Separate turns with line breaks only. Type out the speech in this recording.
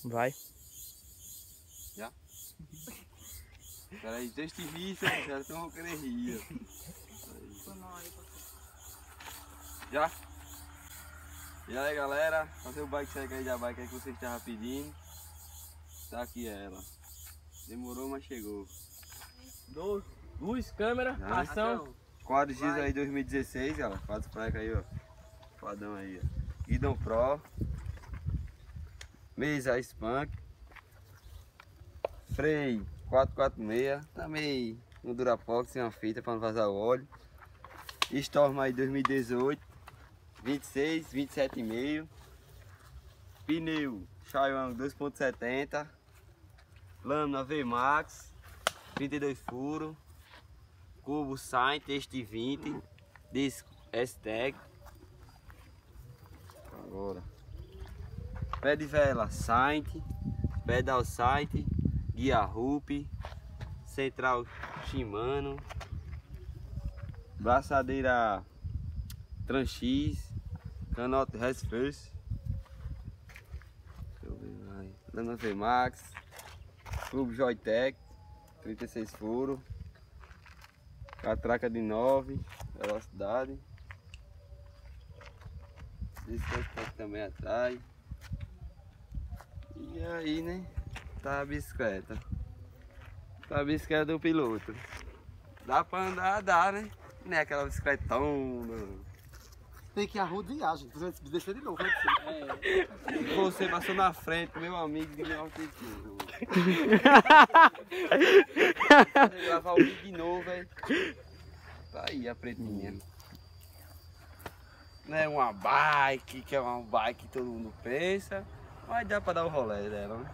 Vai.
Já? Peraí, deixa de rir, já então vou querer rir. Já? E aí galera, fazer o bike check aí da bike aí que vocês estavam pedindo. Tá aqui ela. Demorou, mas chegou.
Luz, câmera, ação.
Quad X aí 2016, galera. Quatro placas aí, ó. Quadrão aí, ó. Guidão Pro. Mesa Spank. Freio 446. Também no Durapox, sem uma fita para não vazar o óleo. Storm aí 2018. 26, 27,5. Pneu Xiaomi 2.70. Lâmina V-Max. 32 furos. Cubo Saint este 20. Disco S-Tech. Agora. Pé de vela Saint. Pedal Saint. Guia Rupi. Central Shimano. Braçadeira Tranx. Canote Resfirst. Deixa eu ver mais. Lâmina V-Max. Clube Joytech. 36 furos. Catraca de 9. Velocidade. Esse também atrás. E aí, né? Tá a bicicleta. Tá a bicicleta do piloto. Dá pra andar, dá, né? Não é aquela bicicletona.
Tem que ir à rua de viagem, você vai descer de novo, né?
Você passou na frente, meu amigo de minha altitude. Vou gravar o vídeo de novo, velho. Tá aí a pretinha. Não é uma bike, que é uma bike que todo mundo pensa, mas dá pra dar o rolê dela, né?